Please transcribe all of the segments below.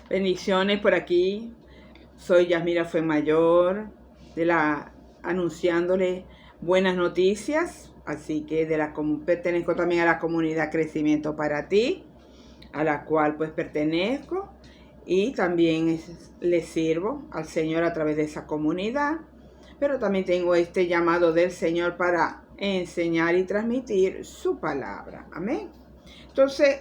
Bendiciones por aquí. Soy Yasmira Fuenmayor, anunciándole buenas noticias. Así que pertenezco también a la comunidad Crecimiento para Ti, a la cual pues pertenezco. Y también le sirvo al Señor a través de esa comunidad. Pero también tengo este llamado del Señor para enseñar y transmitir su palabra. Amén. Entonces,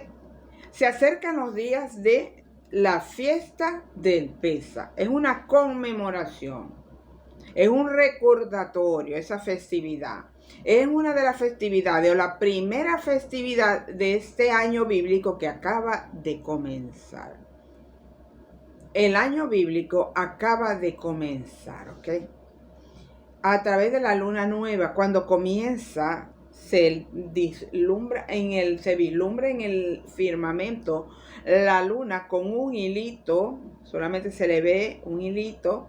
se acercan los días de la fiesta del Pesa. Es una conmemoración, es un recordatorio, esa festividad. Es una de las festividades o la primera festividad de este año bíblico que acaba de comenzar. El año bíblico acaba de comenzar, ¿ok? A través de la luna nueva, cuando comienza, se vislumbra en el firmamento la luna con un hilito, solamente se le ve un hilito.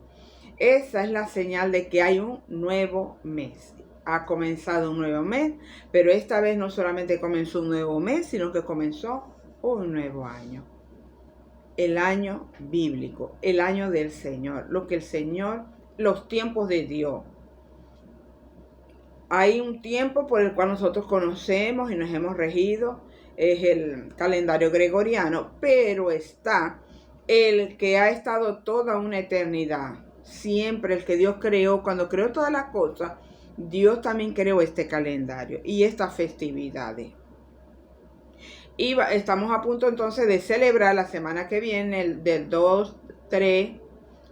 Esa es la señal de que hay un nuevo mes. Ha comenzado un nuevo mes, pero esta vez no solamente comenzó un nuevo mes, sino que comenzó un nuevo año. El año bíblico, el año del Señor, los tiempos de Dios. Hay un tiempo por el cual nosotros conocemos y nos hemos regido, es el calendario gregoriano, pero está el que ha estado toda una eternidad, siempre el que Dios creó. Cuando creó todas las cosas, Dios también creó este calendario y estas festividades. Y estamos a punto entonces de celebrar la semana que viene, del 2, 3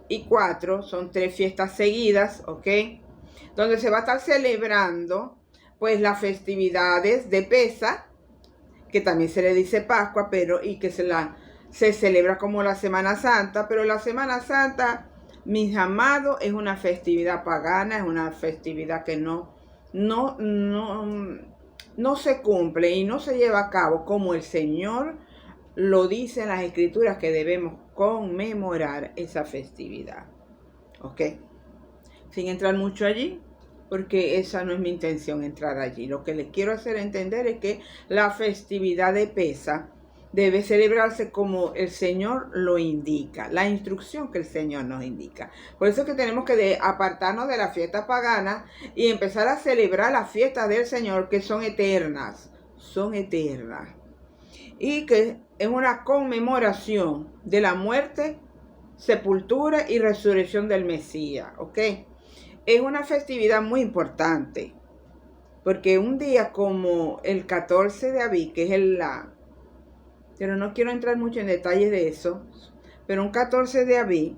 y 4, son 3 fiestas seguidas, ¿ok? Donde se va a estar celebrando pues las festividades de Pesa, que también se le dice Pascua, pero y que se celebra como la Semana Santa, pero la Semana Santa, mis amados, es una festividad pagana, es una festividad que no se cumple y no se lleva a cabo como el Señor lo dice en las Escrituras, que debemos conmemorar esa festividad, ¿ok? Sin entrar mucho allí, porque esa no es mi intención, entrar allí. Lo que les quiero hacer entender es que la festividad de Pesa debe celebrarse como el Señor lo indica, la instrucción que el Señor nos indica. Por eso es que tenemos que apartarnos de la fiesta pagana y empezar a celebrar las fiestas del Señor, que son eternas, y que es una conmemoración de la muerte, sepultura y resurrección del Mesías, ¿ok? Es una festividad muy importante, porque un día como el 14 de Abí, que es pero no quiero entrar mucho en detalles de eso, pero un 14 de Abí,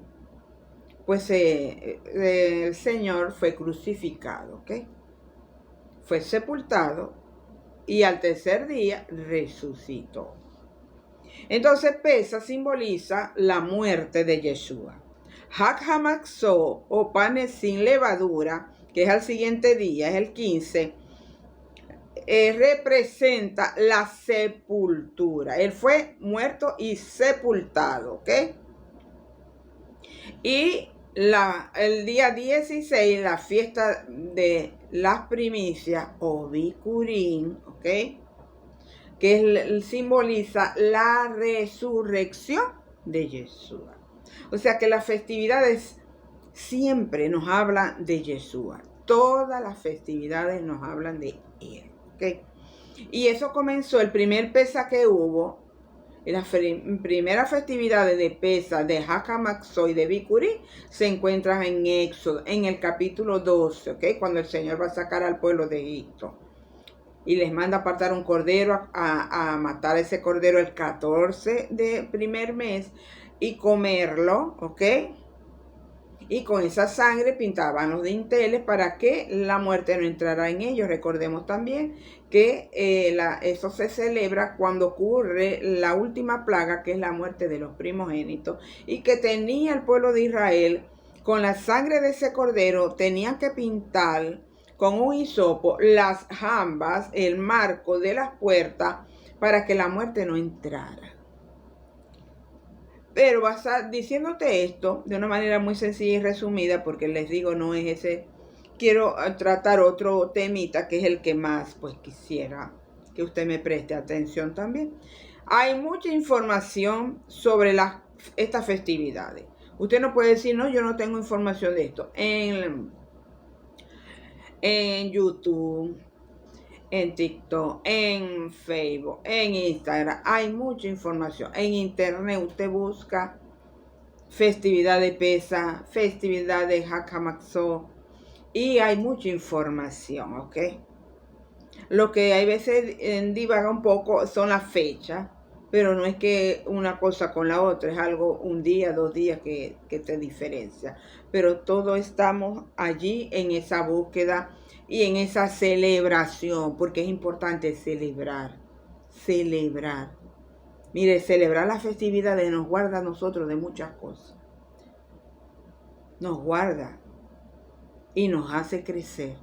pues el Señor fue crucificado, ¿ok? Fue sepultado y al tercer día resucitó. Entonces Pesa simboliza la muerte de Yeshua. Hag HaMatzot, o panes sin levadura, que es al siguiente día, es el 15, representa la sepultura. Él fue muerto y sepultado, ¿ok? Y el día 16, la fiesta de las primicias, o Bikurim, ¿ok? Que simboliza la resurrección de Yeshua. O sea que las festividades siempre nos hablan de Yeshua. Todas las festividades nos hablan de Él, ¿ok? Y eso comenzó, el primer Pesa que hubo, en las primeras festividades de Pesa, de Hag HaMatzot y de Bikurim, se encuentran en Éxodo, en el capítulo 12, ¿ok? Cuando el Señor va a sacar al pueblo de Egipto. Y les manda apartar un cordero, a matar ese cordero el 14 de primer mes y comerlo, ¿ok? Y con esa sangre pintaban los dinteles para que la muerte no entrara en ellos. Recordemos también que eso se celebra cuando ocurre la última plaga, que es la muerte de los primogénitos, y que tenía el pueblo de Israel, con la sangre de ese cordero, tenían que pintar con un hisopo las jambas, el marco de las puertas, para que la muerte no entrara. Pero diciéndote esto de una manera muy sencilla y resumida, porque les digo, no es ese. Quiero tratar otro temita que es el que más pues quisiera que usted me preste atención también. Hay mucha información sobre las estas festividades. Usted no puede decir, no, yo no tengo información de esto. En YouTube, en TikTok, en Facebook, en Instagram, hay mucha información. En Internet usted busca festividad de Pesa, festividad de Hakamaxó, y hay mucha información, ¿ok? Lo que hay veces divaga un poco son las fechas, pero no es que una cosa con la otra, es algo un día, 2 días que te diferencia. Pero todos estamos allí en esa búsqueda y en esa celebración, porque es importante celebrar. Mire, celebrar las festividades nos guarda a nosotros de muchas cosas. Nos guarda y nos hace crecer.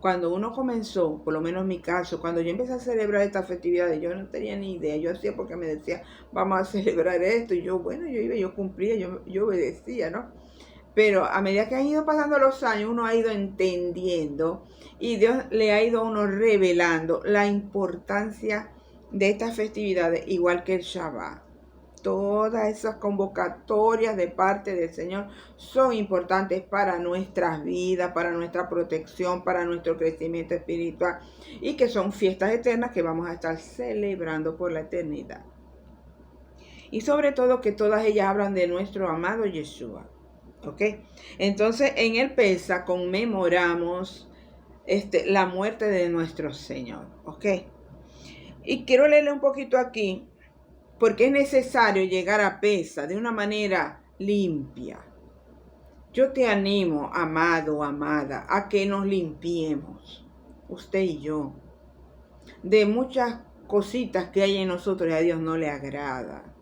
Cuando uno comenzó, por lo menos en mi caso, cuando yo empecé a celebrar estas festividades, yo no tenía ni idea. Yo hacía porque me decía, vamos a celebrar esto. Y yo, bueno, yo iba, yo cumplía, yo obedecía, ¿no? Pero a medida que han ido pasando los años, uno ha ido entendiendo y Dios le ha ido a uno revelando la importancia de estas festividades, igual que el Shabbat. Todas esas convocatorias de parte del Señor son importantes para nuestras vidas, para nuestra protección, para nuestro crecimiento espiritual, y que son fiestas eternas que vamos a estar celebrando por la eternidad. Y sobre todo que todas ellas hablan de nuestro amado Yeshua. ¿Ok? Entonces en el Pesa conmemoramos la muerte de nuestro Señor. ¿Ok? Y quiero leerle un poquito aquí, porque es necesario llegar a Pesa de una manera limpia. Yo te animo, amado, amada, a que nos limpiemos, usted y yo, de muchas cositas que hay en nosotros y a Dios no le agrada.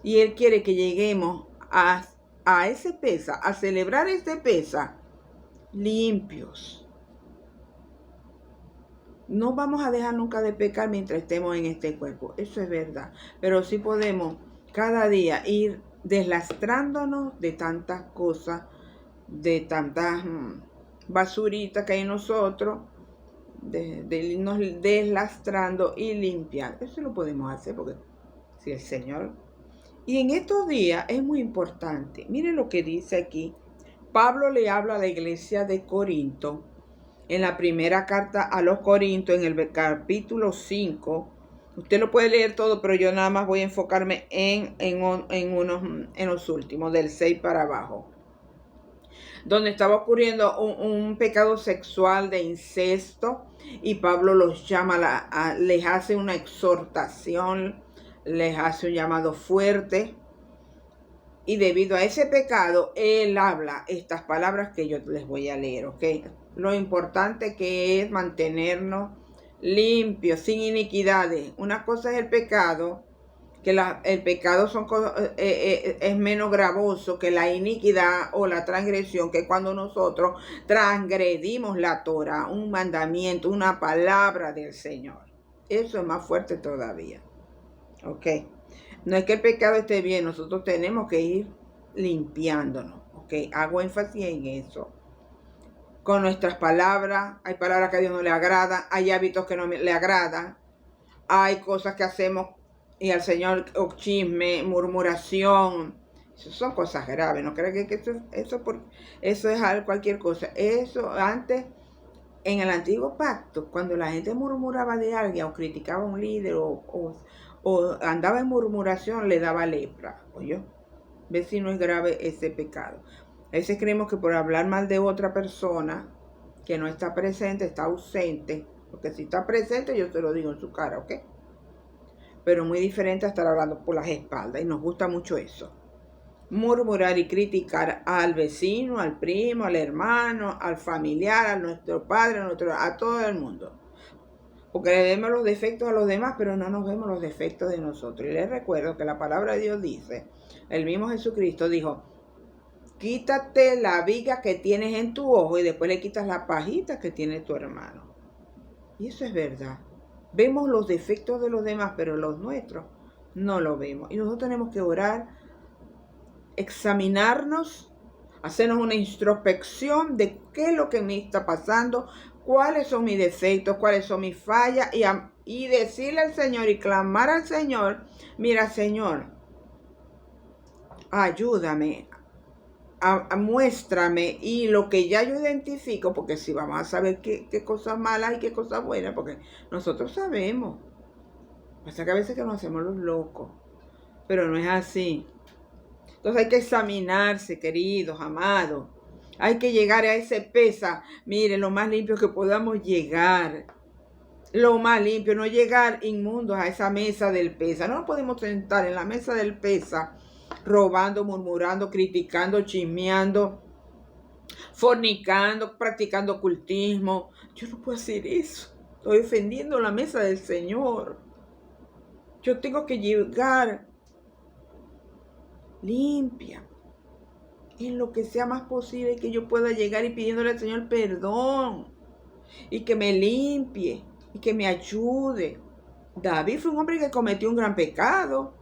Y Él quiere que lleguemos a ese Pesa, a celebrar este Pesa limpios. No vamos a dejar nunca de pecar mientras estemos en este cuerpo, eso es verdad. Pero sí podemos cada día ir deslastrándonos de tantas cosas, de tantas basuritas que hay en nosotros, de irnos deslastrando y limpiar. Eso lo podemos hacer porque si el Señor... Y en estos días es muy importante. Miren lo que dice aquí. Pablo le habla a la iglesia de Corinto. En la primera carta a los Corintios, en el capítulo 5, usted lo puede leer todo, pero yo nada más voy a enfocarme en los últimos, del 6 para abajo, donde estaba ocurriendo un pecado sexual de incesto, y Pablo los llama, les hace una exhortación, les hace un llamado fuerte, y debido a ese pecado, él habla estas palabras que yo les voy a leer, ¿ok? Lo importante que es mantenernos limpios, sin iniquidades. Una cosa es el pecado, que el pecado es menos gravoso que la iniquidad o la transgresión, que cuando nosotros transgredimos la Torah, un mandamiento, una palabra del Señor. Eso es más fuerte todavía, ¿ok? No es que el pecado esté bien, nosotros tenemos que ir limpiándonos, ¿ok? Hago énfasis en eso. Con nuestras palabras, hay palabras que a Dios no le agradan, hay hábitos que no le agradan, hay cosas que hacemos y al Señor, chisme, murmuración, eso son cosas graves. No crean que eso es cualquier cosa. Eso antes, en el antiguo pacto, cuando la gente murmuraba de alguien o criticaba a un líder o andaba en murmuración, le daba lepra. Oye, ve si no es grave ese pecado. A veces creemos que por hablar mal de otra persona que no está presente, está ausente. Porque si está presente, yo te lo digo en su cara, ¿ok? Pero muy diferente a estar hablando por las espaldas. Y nos gusta mucho eso. Murmurar y criticar al vecino, al primo, al hermano, al familiar, a nuestro padre, a todo el mundo. Porque le vemos los defectos a los demás, pero no nos vemos los defectos de nosotros. Y les recuerdo que la palabra de Dios dice, el mismo Jesucristo dijo, quítate la viga que tienes en tu ojo y después le quitas la pajita que tiene tu hermano. Y eso es verdad. Vemos los defectos de los demás, pero los nuestros no los vemos. Y nosotros tenemos que orar, examinarnos, hacernos una introspección de qué es lo que me está pasando, cuáles son mis defectos, cuáles son mis fallas, y decirle al Señor y clamar al Señor, mira, Señor, ayúdame, muéstrame, y lo que ya yo identifico, porque si vamos a saber qué cosas malas y qué cosas buenas, porque nosotros sabemos. Pasa que a veces que nos hacemos los locos, pero no es así. Entonces hay que examinarse, queridos, amados. Hay que llegar a ese pesa, mire, lo más limpio que podamos llegar. Lo más limpio, no llegar inmundos a esa mesa del pesa. No nos podemos sentar en la mesa del pesa robando, murmurando, criticando, chismeando, fornicando, practicando ocultismo. Yo no puedo hacer eso. Estoy ofendiendo la mesa del Señor. Yo tengo que llegar limpia en lo que sea más posible, que yo pueda llegar y pidiéndole al Señor perdón y que me limpie y que me ayude. David fue un hombre que cometió un gran pecado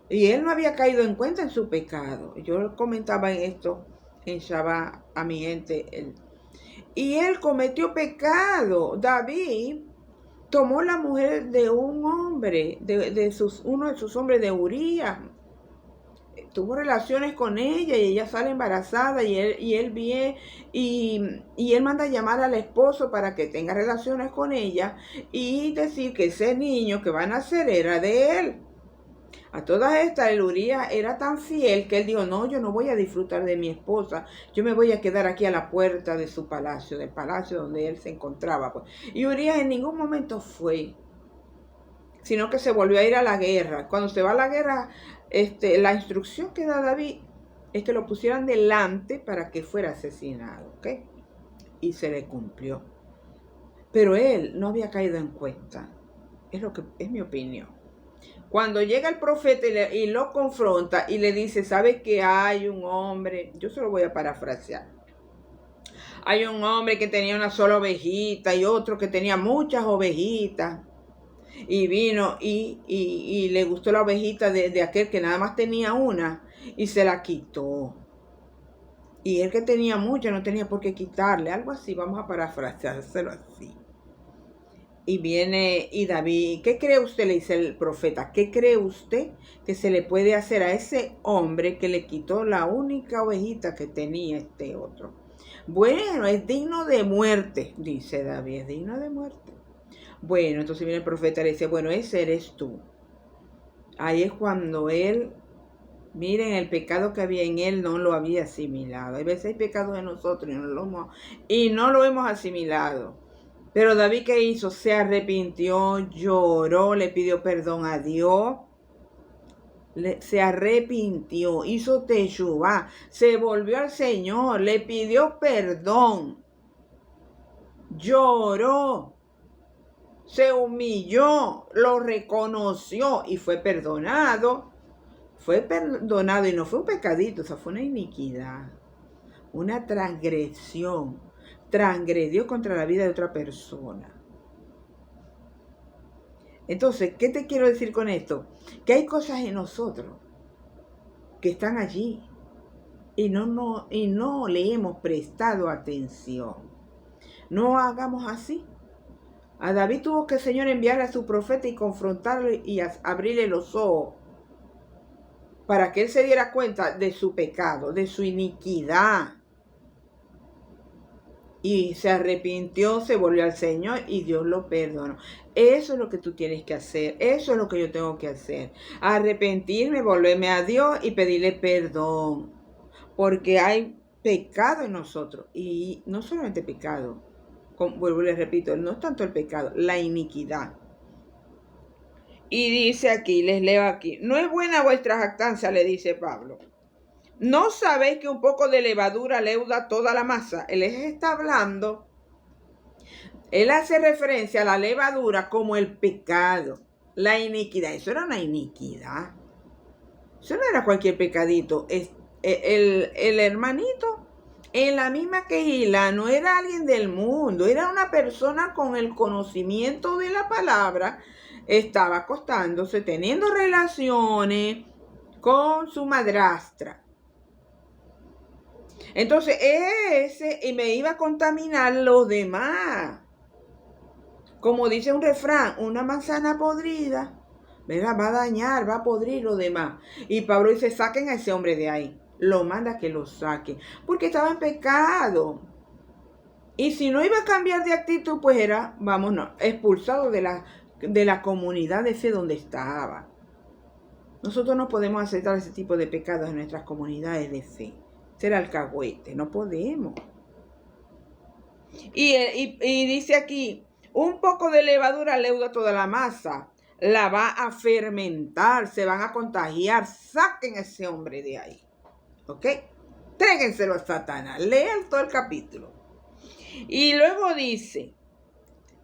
y él no había caído en cuenta en su pecado. Yo comentaba esto en Shabbat a mi gente. Y él cometió pecado. David tomó la mujer de un hombre, uno de sus hombres, de Urías. Tuvo relaciones con ella y ella sale embarazada y él viene y él manda a llamar al esposo para que tenga relaciones con ella y decir que ese niño que va a nacer era de él. A todas estas, el Urías era tan fiel que él dijo, no, yo no voy a disfrutar de mi esposa, yo me voy a quedar aquí a la puerta de su palacio, del palacio donde él se encontraba. Pues. Y Urías en ningún momento fue, sino que se volvió a ir a la guerra. Cuando se va a la guerra, la instrucción que da David es que lo pusieran delante para que fuera asesinado, ¿ok? Y se le cumplió. Pero él no había caído en cuenta. Es mi opinión. Cuando llega el profeta y lo confronta y le dice, ¿sabes que hay un hombre? Yo se lo voy a parafrasear. Hay un hombre que tenía una sola ovejita y otro que tenía muchas ovejitas. Y vino y le gustó la ovejita de aquel que nada más tenía una y se la quitó. Y el que tenía mucha no tenía por qué quitarle, algo así, vamos a parafraseárselo así. Y viene y David, ¿qué cree usted? Le dice el profeta, ¿qué cree usted que se le puede hacer a ese hombre que le quitó la única ovejita que tenía este otro? Bueno, es digno de muerte, dice David, es digno de muerte. Bueno, entonces viene el profeta y le dice, bueno, ese eres tú. Ahí es cuando él, miren, el pecado que había en él no lo había asimilado. Hay veces hay pecados en nosotros y no lo hemos asimilado. Pero David, ¿qué hizo? Se arrepintió, lloró, le pidió perdón a Dios. Se arrepintió, hizo teshuvá, se volvió al Señor, le pidió perdón. Lloró. Se humilló, lo reconoció y fue perdonado. Fue perdonado y no fue un pecadito, o sea, fue una iniquidad, una transgresión. Transgredió contra la vida de otra persona. Entonces, ¿qué te quiero decir con esto? Que hay cosas en nosotros que están allí y no le hemos prestado atención. No hagamos así. A David tuvo que el Señor enviar a su profeta y confrontarlo y abrirle los ojos para que él se diera cuenta de su pecado, de su iniquidad. Y se arrepintió, se volvió al Señor y Dios lo perdonó. Eso es lo que tú tienes que hacer. Eso es lo que yo tengo que hacer. Arrepentirme, volverme a Dios y pedirle perdón. Porque hay pecado en nosotros. Y no solamente pecado. Vuelvo y les repito, no es tanto el pecado, la iniquidad. Y dice aquí, les leo aquí. No es buena vuestra jactancia, le dice Pablo. ¿No sabéis que un poco de levadura leuda toda la masa? Él les está hablando. Él hace referencia a la levadura como el pecado, la iniquidad. Eso era una iniquidad. Eso no era cualquier pecadito. El hermanito en la misma quejila no era alguien del mundo, era una persona con el conocimiento de la palabra. Estaba acostándose, teniendo relaciones con su madrastra. Entonces y me iba a contaminar los demás. Como dice un refrán, una manzana podrida ¿verdad? Va a dañar, va a podrir lo demás. Y Pablo dice, saquen a ese hombre de ahí. Lo manda que lo saquen, porque estaba en pecado. Y si no iba a cambiar de actitud, pues era, vámonos, expulsado de la comunidad de fe donde estaba. Nosotros no podemos aceptar ese tipo de pecados en nuestras comunidades de fe. Ser alcahuete, no podemos. Y dice aquí, un poco de levadura leuda toda la masa. La va a fermentar, se van a contagiar. Saquen a ese hombre de ahí. ¿Ok? Tréguenselo a Satanás. Lean todo el capítulo. Y luego dice,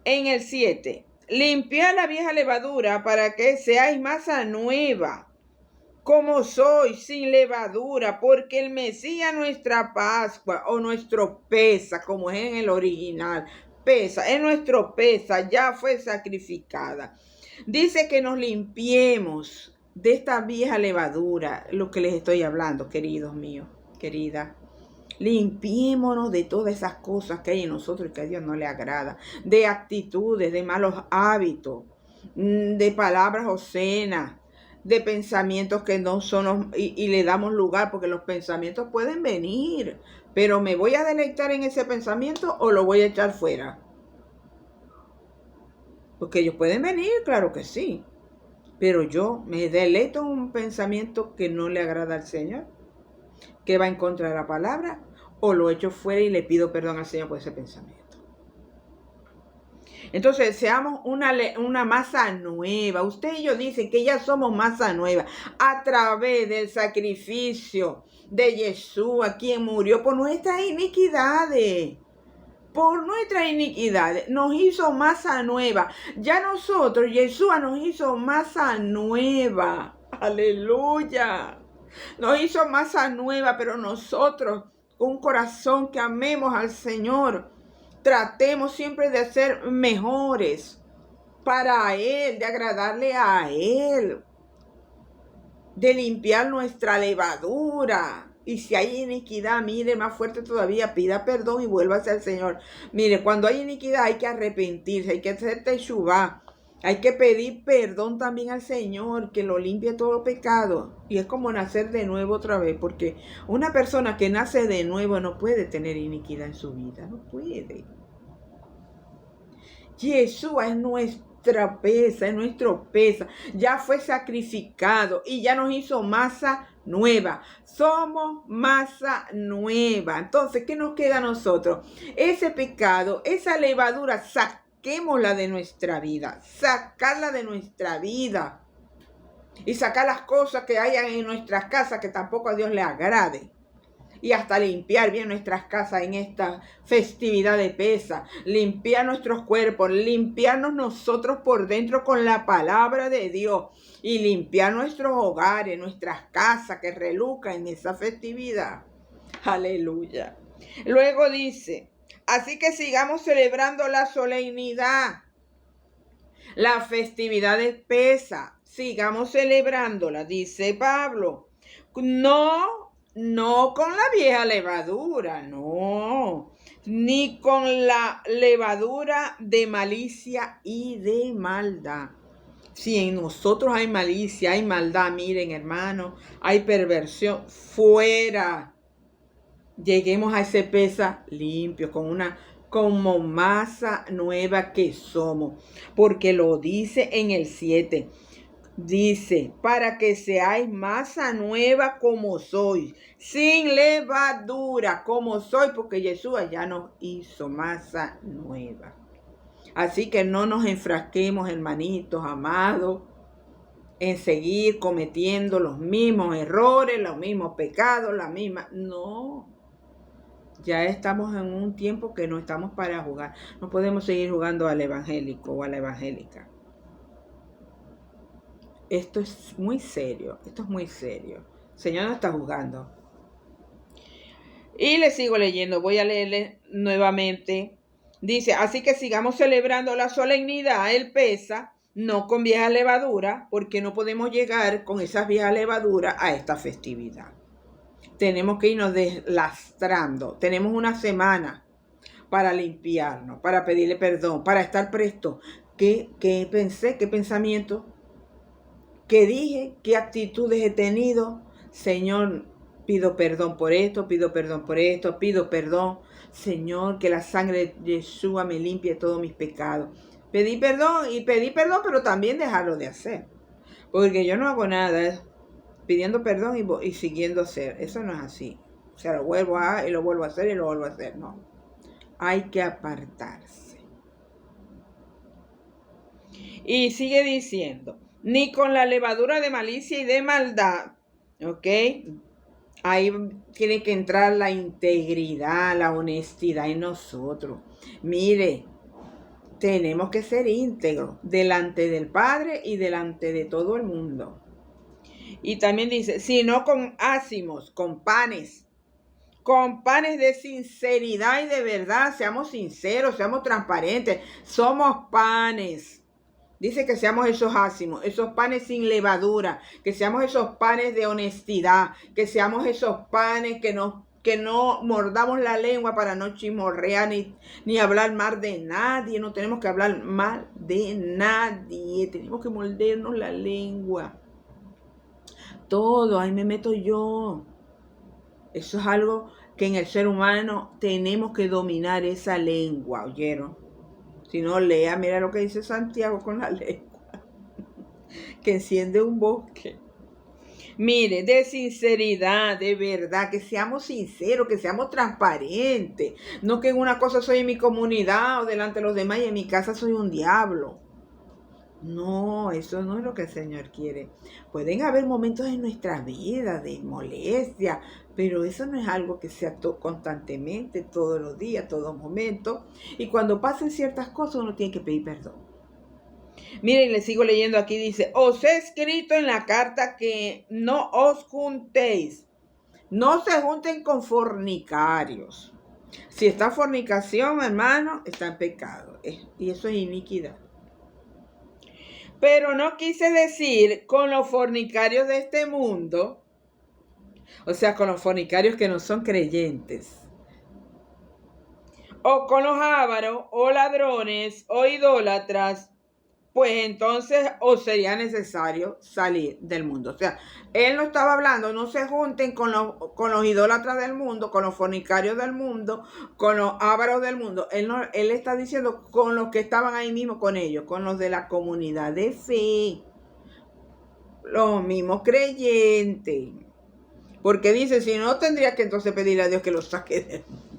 en el 7, limpiad la vieja levadura para que seáis masa nueva, como sois, sin levadura, porque el Mesías, nuestra Pascua, o nuestro pesa, como es en el original, pesa, es nuestro pesa, ya fue sacrificada. Dice que nos limpiemos de esta vieja levadura, lo que les estoy hablando, queridos míos, queridas. Limpiémonos de todas esas cosas que hay en nosotros y que a Dios no le agrada, de actitudes, de malos hábitos, de palabras obscenas, de pensamientos que no son, y le damos lugar, porque los pensamientos pueden venir, pero ¿me voy a deleitar en ese pensamiento o lo voy a echar fuera? Porque ellos pueden venir, claro que sí, pero yo me deleito en un pensamiento que no le agrada al Señor, que va en contra de la palabra, o lo echo fuera y le pido perdón al Señor por ese pensamiento. Entonces, seamos una masa nueva. Usted y yo dicen que ya somos masa nueva a través del sacrificio de Yeshua, quien murió por nuestras iniquidades. Por nuestras iniquidades nos hizo masa nueva. Ya nosotros, Yeshua nos hizo masa nueva. Aleluya. Nos hizo masa nueva, pero nosotros, con un corazón que amemos al Señor, tratemos siempre de ser mejores para Él, de agradarle a Él, de limpiar nuestra levadura. Y si hay iniquidad, mire, más fuerte todavía, pida perdón y vuélvase al Señor. Mire, cuando hay iniquidad hay que arrepentirse, hay que hacer teshuvá. Hay que pedir perdón también al Señor, que lo limpie todo pecado. Y es como nacer de nuevo otra vez, porque una persona que nace de nuevo no puede tener iniquidad en su vida, no puede. Yeshua es nuestra pesa, es nuestro pesa. Ya fue sacrificado y ya nos hizo masa nueva. Somos masa nueva. Entonces, ¿qué nos queda a nosotros? Ese pecado, esa levadura, saquémosla de nuestra vida. Sacarla de nuestra vida. Y sacar las cosas que hayan en nuestras casas que tampoco a Dios le agrade. Y hasta limpiar bien nuestras casas en esta festividad de pesa, limpiar nuestros cuerpos, limpiarnos nosotros por dentro con la palabra de Dios y limpiar nuestros hogares, nuestras casas que reluzcan en esa festividad. Aleluya. Luego dice, así que sigamos celebrando la solemnidad, la festividad de pesa, sigamos celebrándola, dice Pablo. No con la vieja levadura, no, ni con la levadura de malicia y de maldad. Si en nosotros hay malicia, hay maldad, miren hermano, hay perversión, fuera. Lleguemos a ese pesa limpio, como masa nueva que somos, porque lo dice en el 7. Dice, para que seáis masa nueva como sois, sin levadura como soy, porque Yeshua ya nos hizo masa nueva. Así que no nos enfrasquemos, hermanitos, amados, en seguir cometiendo los mismos errores, los mismos pecados, la misma... No, ya estamos en un tiempo que no estamos para jugar. No podemos seguir jugando al evangélico o a la evangélica. Esto es muy serio, esto es muy serio. El Señor no está jugando. Y le sigo leyendo, voy a leerle nuevamente. Dice, así que sigamos celebrando la solemnidad, el pesa, no con vieja levadura, porque no podemos llegar con esas viejas levaduras a esta festividad. Tenemos que irnos deslastrando. Tenemos una semana para limpiarnos, para pedirle perdón, para estar presto. ¿Qué pensé? ¿Qué pensamiento? ¿Qué dije? ¿Qué actitudes he tenido? Señor, pido perdón por esto, pido perdón por esto, pido perdón. Señor, que la sangre de Yeshua me limpie todos mis pecados. Pedí perdón, pero también dejarlo de hacer. Porque yo no hago nada pidiendo perdón y siguiendo hacer. Eso no es así. O sea, lo vuelvo a y lo vuelvo a hacer y lo vuelvo a hacer. No. Hay que apartarse. Y sigue diciendo, ni con la levadura de malicia y de maldad. ¿Ok? Ahí tiene que entrar la integridad, la honestidad en nosotros. Mire, tenemos que ser íntegros delante del Padre y delante de todo el mundo. Y también dice, sino con ácimos, con panes de sinceridad y de verdad. Seamos sinceros, seamos transparentes. Somos panes. Dice que seamos esos ácimos, esos panes sin levadura, que seamos esos panes de honestidad, que seamos esos panes que no mordamos la lengua para no chismorrear ni hablar mal de nadie. No tenemos que hablar mal de nadie, tenemos que mordernos la lengua. Todo, ahí me meto yo. Eso es algo que en el ser humano tenemos que dominar, esa lengua, ¿oyeron? Si no, lea, mira lo que dice Santiago con la lengua, que enciende un bosque. Mire, de sinceridad, de verdad, que seamos sinceros, que seamos transparentes. No que en una cosa soy en mi comunidad o delante de los demás y en mi casa soy un diablo. No, eso no es lo que el Señor quiere. Pueden haber momentos en nuestra vida de molestia, pero eso no es algo que sea constantemente, todos los días, todo momento. Y cuando pasen ciertas cosas, uno tiene que pedir perdón. Miren, le sigo leyendo aquí, dice, os he escrito en la carta que no os juntéis. No se junten con fornicarios. Si está fornicación, hermano, está en pecado. Y eso es iniquidad. Pero no quise decir con los fornicarios de este mundo, o sea, con los fornicarios que no son creyentes, o con los ávaros, o ladrones, o idólatras, pues entonces os sería necesario salir del mundo. O sea, él no estaba hablando, no se junten con los idólatras del mundo, con los fornicarios del mundo, con los ávaros del mundo. Él está diciendo con los que estaban ahí mismo con ellos, con los de la comunidad de fe, los mismos creyentes. Porque dice, si no, tendría que entonces pedirle a Dios que los saque del mundo.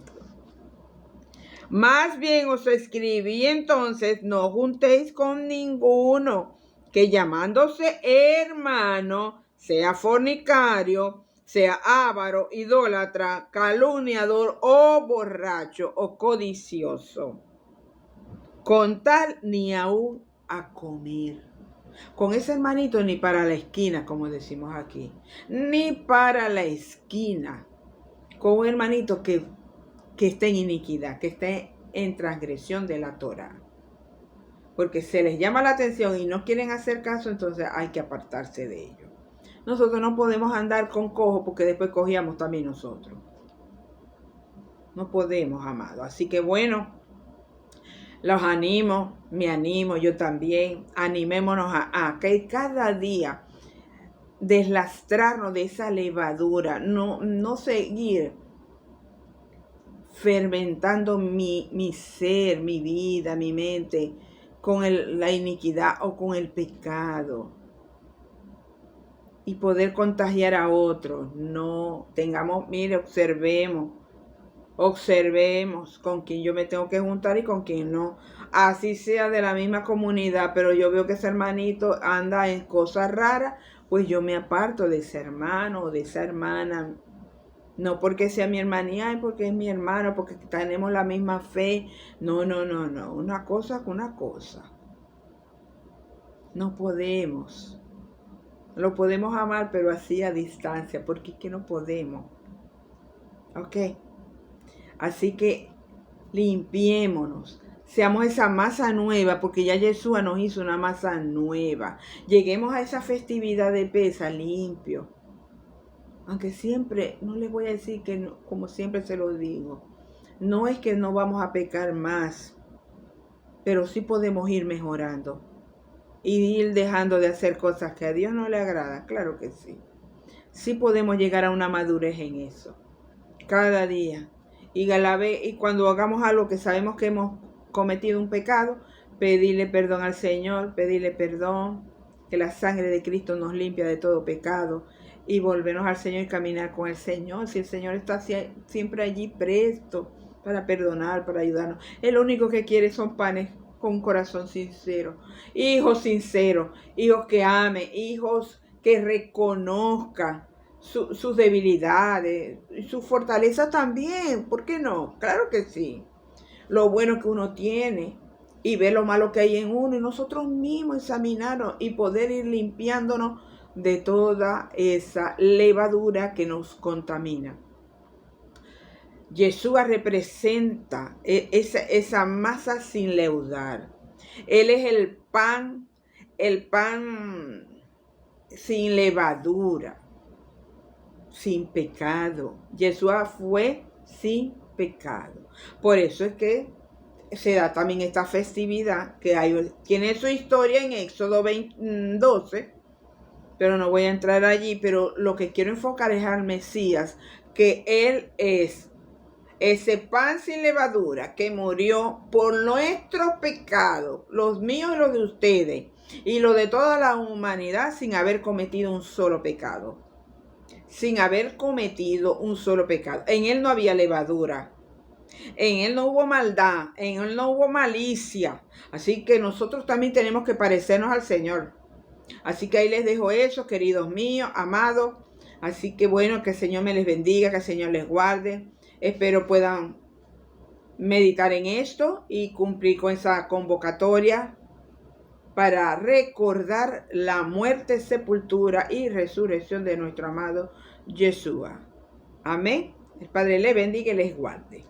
Más bien os escribí entonces, no juntéis con ninguno que llamándose hermano, sea fornicario, sea avaro, idólatra, calumniador o borracho o codicioso, con tal ni aún a comer. Con ese hermanito ni para la esquina, como decimos aquí, ni para la esquina. Con un hermanito que esté en iniquidad, que esté en transgresión de la Torah. Porque se les llama la atención y no quieren hacer caso, entonces hay que apartarse de ellos. Nosotros no podemos andar con cojo porque después cogíamos también nosotros. No podemos, amado. Así que bueno, los animo, me animo, yo también. Animémonos a que cada día deslastrarnos de esa levadura, no seguir fermentando mi ser, mi vida, mi mente con la iniquidad o con el pecado y poder contagiar a otros. No tengamos, mire, observemos con quién yo me tengo que juntar y con quién no. Así sea de la misma comunidad, pero yo veo que ese hermanito anda en cosas raras, pues yo me aparto de ese hermano o de esa hermana. No porque sea mi hermanía y porque es mi hermano, porque tenemos la misma fe. No. Una cosa con una cosa. No podemos. Lo podemos amar, pero así a distancia, porque es que no podemos. ¿Ok? Así que limpiémonos. Seamos esa masa nueva, porque ya Yeshua nos hizo una masa nueva. Lleguemos a esa festividad de Pesa limpio. Aunque siempre, no les voy a decir que no, como siempre se lo digo, no es que no vamos a pecar más, pero sí podemos ir mejorando. y ir dejando de hacer cosas que a Dios no le agrada. Claro que sí. Sí podemos llegar a una madurez en eso. Cada día. Y cuando hagamos algo que sabemos que hemos cometido un pecado, pedirle perdón al Señor, pedirle perdón, que la sangre de Cristo nos limpia de todo pecado y volvernos al Señor y caminar con el Señor. Si el Señor está siempre allí presto para perdonar, para ayudarnos. Él lo único que quiere son panes con un corazón sincero, hijos sinceros, hijos que amen, hijos que reconozcan sus debilidades y su fortaleza también. ¿Por qué no? Claro que sí. Lo bueno que uno tiene y ver lo malo que hay en uno y nosotros mismos examinarnos y poder ir limpiándonos de toda esa levadura que nos contamina. Yeshua representa esa masa sin leudar. Él es el pan sin levadura, sin pecado. Yeshua fue sin pecado. Por eso es que se da también esta festividad que tiene su historia en Éxodo 12, pero no voy a entrar allí, pero lo que quiero enfocar es al Mesías, que Él es ese pan sin levadura que murió por nuestros pecados, los míos y los de ustedes, y los de toda la humanidad sin haber cometido un solo pecado. Sin haber cometido un solo pecado. En Él no había levadura. En Él no hubo maldad. En Él no hubo malicia. Así que nosotros también tenemos que parecernos al Señor. Así que ahí les dejo eso, queridos míos, amados. Así que bueno, que el Señor me les bendiga, que el Señor les guarde. Espero puedan meditar en esto y cumplir con esa convocatoria para recordar la muerte, sepultura y resurrección de nuestro amado Yeshua. Amén. El Padre les bendiga y les guarde.